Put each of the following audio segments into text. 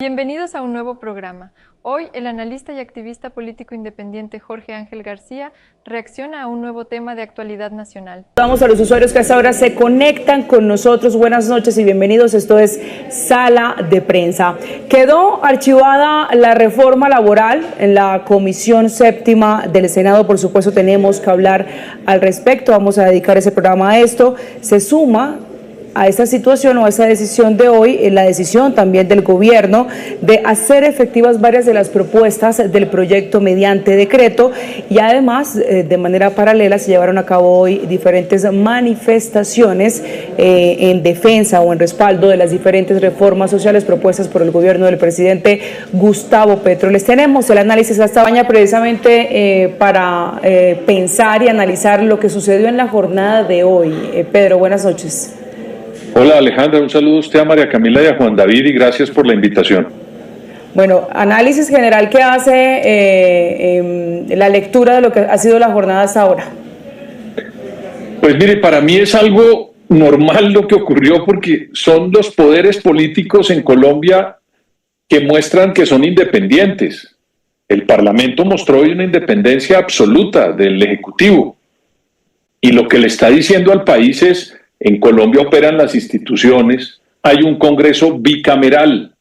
Bienvenidos a un nuevo programa. Hoy, el analista y activista político independiente Jorge Ángel García reacciona a un nuevo tema de actualidad nacional. Vamos a los usuarios que hasta ahora se conectan con nosotros. Buenas noches y bienvenidos. Esto es Sala de Prensa. Quedó archivada la reforma laboral en la Comisión Séptima del Senado. Por supuesto, tenemos que hablar al respecto. Vamos a dedicar ese programa a esto. Se suma a esta situación o a esta decisión de hoy, la decisión también del gobierno de hacer efectivas varias de las propuestas del proyecto mediante decreto, y además de manera paralela se llevaron a cabo hoy diferentes manifestaciones en defensa o en respaldo de las diferentes reformas sociales propuestas por el gobierno del presidente Gustavo Petro. Les tenemos el análisis hasta mañana precisamente para pensar y analizar lo que sucedió en la jornada de hoy. Pedro, buenas noches. Hola Alejandra, un saludo a usted, a María Camila y a Juan David, y gracias por la invitación. Bueno, análisis general que hace la lectura de lo que ha sido la jornada hasta ahora. Pues mire, para mí es algo normal lo que ocurrió, porque son los poderes políticos en Colombia que muestran que son independientes. El Parlamento mostró hoy una independencia absoluta del Ejecutivo, y lo que le está diciendo al país es: en Colombia operan las instituciones, hay un Congreso bicameral.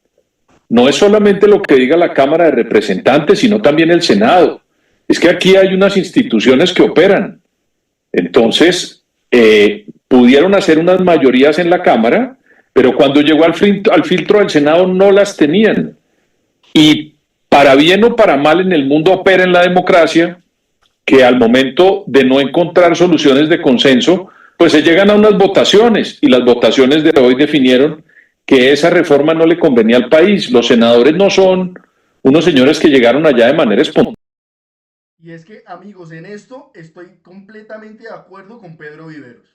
No es solamente lo que diga la Cámara de Representantes, sino también el Senado. Es que aquí hay unas instituciones que operan. Entonces, pudieron hacer unas mayorías en la Cámara, pero cuando llegó al filtro del Senado no las tenían. Y para bien o para mal, en el mundo opera en la democracia que al momento de no encontrar soluciones de consenso, pues se llegan a unas votaciones, y las votaciones de hoy definieron que esa reforma no le convenía al país. Los senadores no son unos señores que llegaron allá de manera espontánea. Y es que, amigos, en esto estoy completamente de acuerdo con Pedro Viveros.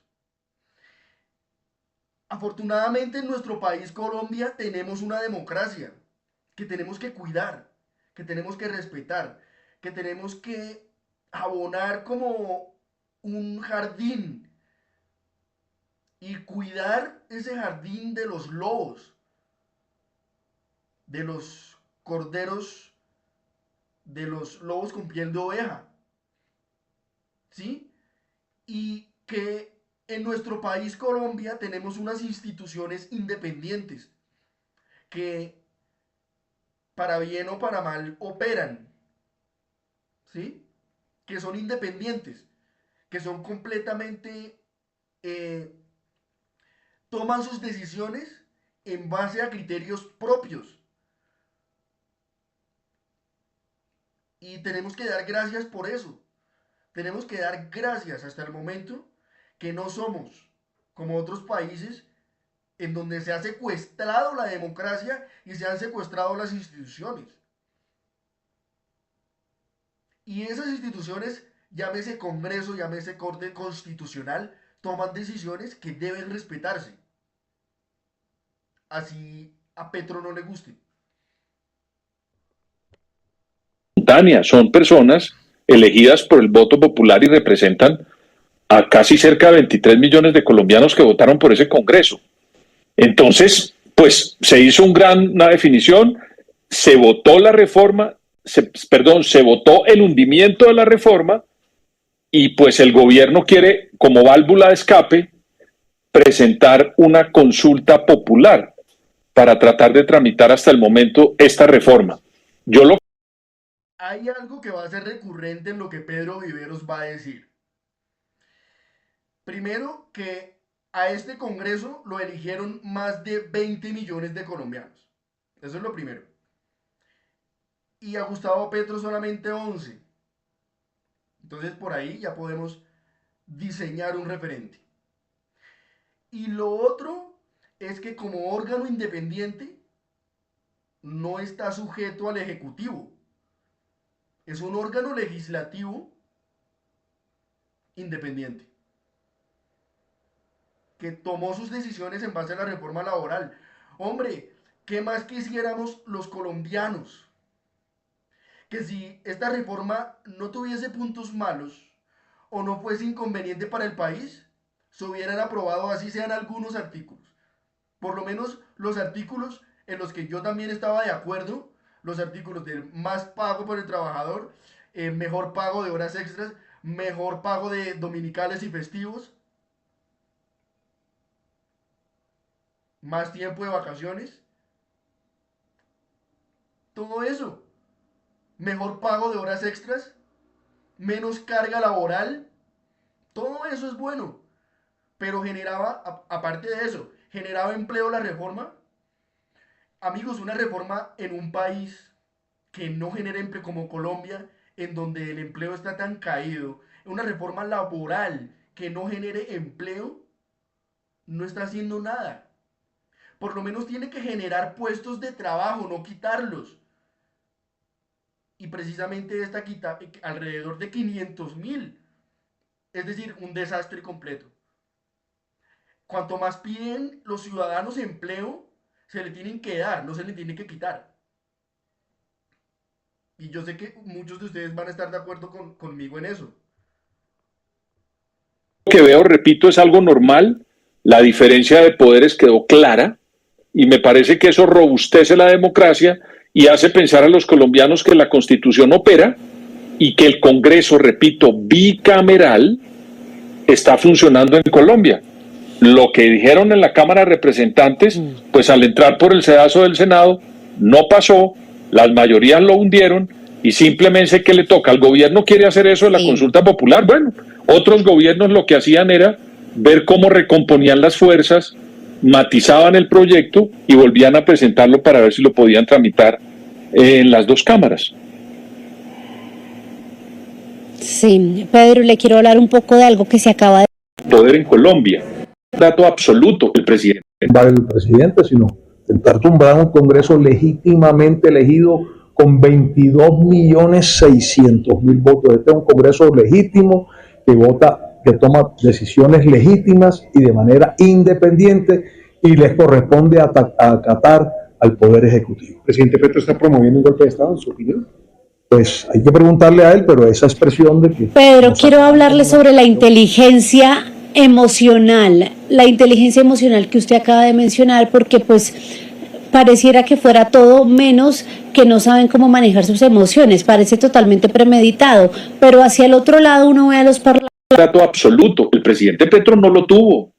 Afortunadamente en nuestro país, Colombia, tenemos una democracia que tenemos que cuidar, que tenemos que respetar, que tenemos que abonar como un jardín y cuidar ese jardín de los lobos, de los corderos, de los lobos con piel de oveja, ¿sí? Y que en nuestro país, Colombia, tenemos unas instituciones independientes que, para bien o para mal, operan, ¿sí? Que son independientes, que son completamente, eh, toman sus decisiones en base a criterios propios. Y tenemos que dar gracias por eso. Tenemos que dar gracias hasta el momento que no somos como otros países en donde se ha secuestrado la democracia y se han secuestrado las instituciones. Y esas instituciones, llámese Congreso, llámese Corte Constitucional, toman decisiones que deben respetarse. Así a Petro no le guste. Son personas elegidas por el voto popular y representan a casi cerca de 23 millones de colombianos que votaron por ese Congreso. Entonces, pues se hizo una definición, se votó la reforma, se votó el hundimiento de la reforma, y pues el gobierno quiere, como válvula de escape, presentar una consulta popular para tratar de tramitar hasta el momento esta reforma. Hay algo que va a ser recurrente en lo que Pedro Viveros va a decir. Primero, que a este Congreso lo eligieron más de 20 millones de colombianos. Eso es lo primero. Y a Gustavo Petro solamente 11. Entonces por ahí ya podemos diseñar un referente. Y lo otro es que como órgano independiente no está sujeto al Ejecutivo. Es un órgano legislativo independiente que tomó sus decisiones en base a la reforma laboral. Hombre, ¿qué más quisiéramos los colombianos? Que si esta reforma no tuviese puntos malos o no fuese inconveniente para el país, se hubieran aprobado, así sean algunos artículos. Por lo menos los artículos en los que yo también estaba de acuerdo, los artículos de más pago por el trabajador, mejor pago de horas extras, mejor pago de dominicales y festivos, más tiempo de vacaciones, todo eso, mejor pago de horas extras, menos carga laboral, todo eso es bueno, pero generaba, aparte de eso, generaba empleo la reforma. Amigos, una reforma en un país que no genera empleo como Colombia, en donde el empleo está tan caído, una reforma laboral que no genere empleo, no está haciendo nada. Por lo menos tiene que generar puestos de trabajo, no quitarlos. Y precisamente esta quita alrededor de 500.000. Es decir, un desastre completo. Cuanto más piden los ciudadanos empleo, se le tienen que dar, no se le tiene que quitar. Y yo sé que muchos de ustedes van a estar de acuerdo conmigo en eso. Lo que veo, repito, es algo normal. La diferencia de poderes quedó clara y me parece que eso robustece la democracia y hace pensar a los colombianos que la Constitución opera y que el Congreso, repito, bicameral, está funcionando en Colombia. Lo que dijeron en la Cámara de Representantes, pues al entrar por el sedazo del Senado, no pasó, las mayorías lo hundieron y simplemente que le toca al gobierno quiere hacer eso de la consulta popular. Bueno, otros gobiernos lo que hacían era ver cómo recomponían las fuerzas, matizaban el proyecto y volvían a presentarlo para ver si lo podían tramitar en las dos cámaras. Sí, Pedro, le quiero hablar un poco de algo que se acaba de... Poder en Colombia, dato absoluto del presidente. El presidente, sino intentar tumbar un Congreso legítimamente elegido con 22.600.000 votos. Este es un Congreso legítimo que vota, que toma decisiones legítimas y de manera independiente y les corresponde acatar al Poder Ejecutivo. ¿El presidente Petro está promoviendo un golpe de Estado, en su opinión? Pues hay que preguntarle a él, pero esa expresión de que... Pedro, quiero hablarle sobre la inteligencia emocional que usted acaba de mencionar, porque pues pareciera que fuera todo menos que no saben cómo manejar sus emociones, parece totalmente premeditado, pero hacia el otro lado uno ve a los parlamentarios. Dato absoluto, el presidente Petro no lo tuvo.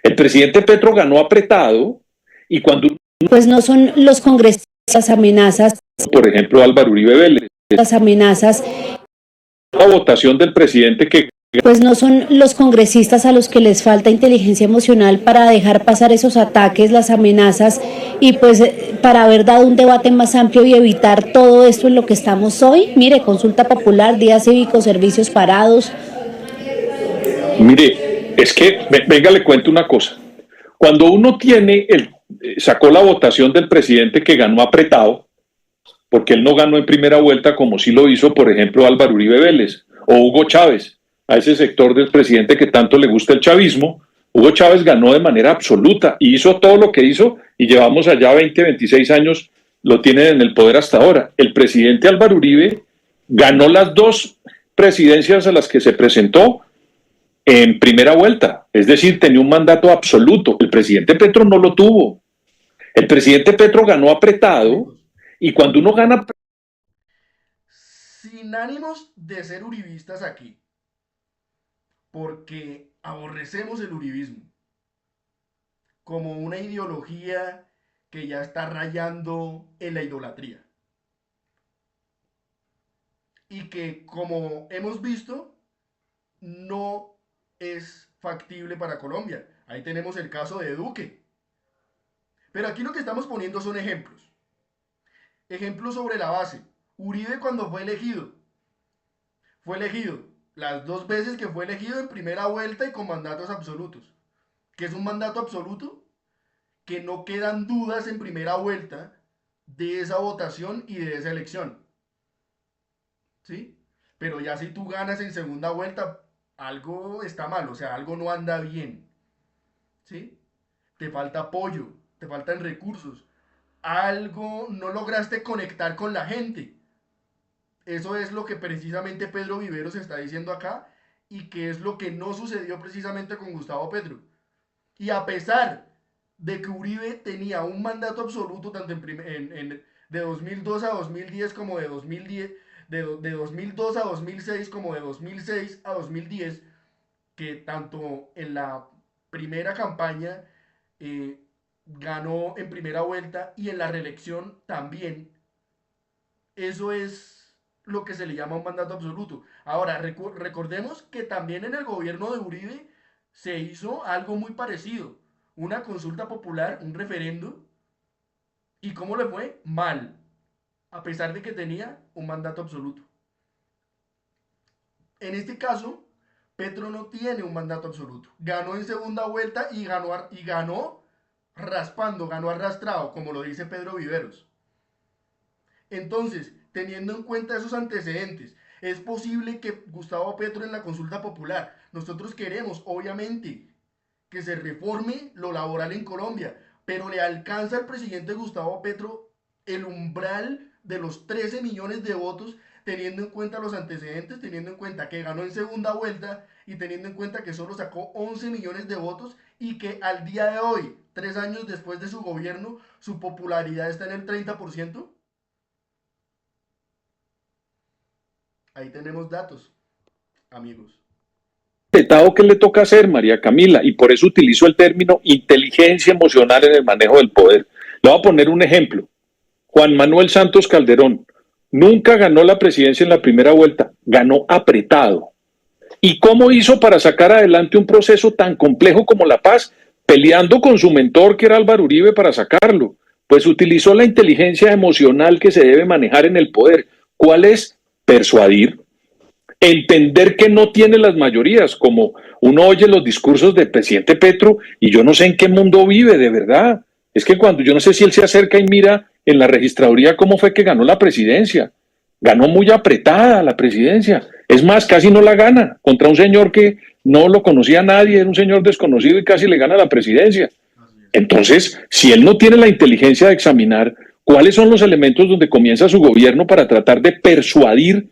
El presidente Petro ganó apretado y cuando... Pues no son los congresistas las amenazas. Por ejemplo, Álvaro Uribe Vélez. Las amenazas. La votación del presidente que... Pues no son los congresistas a los que les falta inteligencia emocional para dejar pasar esos ataques, las amenazas y pues para haber dado un debate más amplio y evitar todo esto en lo que estamos hoy. Mire, consulta popular, día cívico, servicios parados. Mire, es que, venga, le cuento una cosa. Cuando uno sacó la votación del presidente que ganó apretado, porque él no ganó en primera vuelta como sí lo hizo, por ejemplo, Álvaro Uribe Vélez o Hugo Chávez, a ese sector del presidente que tanto le gusta el chavismo. Hugo Chávez ganó de manera absoluta y hizo todo lo que hizo y llevamos allá 20, 26 años, lo tienen en el poder hasta ahora. El presidente Álvaro Uribe ganó las dos presidencias a las que se presentó en primera vuelta, es decir, tenía un mandato absoluto. El presidente Petro no lo tuvo. El presidente Petro ganó apretado y cuando uno gana... Sin ánimos de ser uribistas aquí, porque aborrecemos el uribismo como una ideología que ya está rayando en la idolatría. Y que, como hemos visto, no es factible para Colombia. Ahí tenemos el caso de Duque. Pero aquí lo que estamos poniendo son ejemplos. Ejemplos sobre la base. Uribe cuando fue elegido las dos veces que fue elegido en primera vuelta y con mandatos absolutos. ¿Qué es un mandato absoluto? Que no quedan dudas en primera vuelta de esa votación y de esa elección. ¿Sí? Pero ya si tú ganas en segunda vuelta, algo está mal, o sea, algo no anda bien. ¿Sí? Te falta apoyo, te faltan recursos. Algo no lograste conectar con la gente. Eso es lo que precisamente Pedro Viveros está diciendo acá y que es lo que no sucedió precisamente con Gustavo Petro. Y a pesar de que Uribe tenía un mandato absoluto tanto de 2002 a 2010 como de 2010, de 2002 a 2006 como de 2006 a 2010, que tanto en la primera campaña ganó en primera vuelta y en la reelección también. Eso es lo que se le llama un mandato absoluto. Ahora, recordemos que también en el gobierno de Uribe se hizo algo muy parecido. Una consulta popular, un referendo. ¿Y cómo le fue? Mal. A pesar de que tenía un mandato absoluto. En este caso, Petro no tiene un mandato absoluto. Ganó en segunda vuelta y ganó raspando, ganó arrastrado, como lo dice Pedro Viveros. Entonces, teniendo en cuenta esos antecedentes, es posible que Gustavo Petro en la consulta popular, nosotros queremos, obviamente, que se reforme lo laboral en Colombia, pero le alcanza al presidente Gustavo Petro el umbral de los 13 millones de votos, teniendo en cuenta los antecedentes, teniendo en cuenta que ganó en segunda vuelta y teniendo en cuenta que solo sacó 11 millones de votos y que al día de hoy, 3 años después de su gobierno, su popularidad está en el 30%. Ahí tenemos datos, amigos. ¿Qué le toca hacer, María Camila? Y por eso utilizo el término inteligencia emocional en el manejo del poder. Le voy a poner un ejemplo. Juan Manuel Santos Calderón nunca ganó la presidencia en la primera vuelta, ganó apretado. ¿Y cómo hizo para sacar adelante un proceso tan complejo como la paz, peleando con su mentor, que era Álvaro Uribe, para sacarlo? Pues utilizó la inteligencia emocional que se debe manejar en el poder. ¿Cuál es? Persuadir, entender que no tiene las mayorías, como uno oye los discursos del presidente Petro y yo no sé en qué mundo vive, de verdad. Es que cuando yo no sé si él se acerca y mira en la registraduría cómo fue que ganó la presidencia. Ganó muy apretada la presidencia. Es más, casi no la gana contra un señor que no lo conocía a nadie, era un señor desconocido y casi le gana la presidencia. Entonces, si él no tiene la inteligencia de examinar cuáles son los elementos donde comienza su gobierno para tratar de persuadir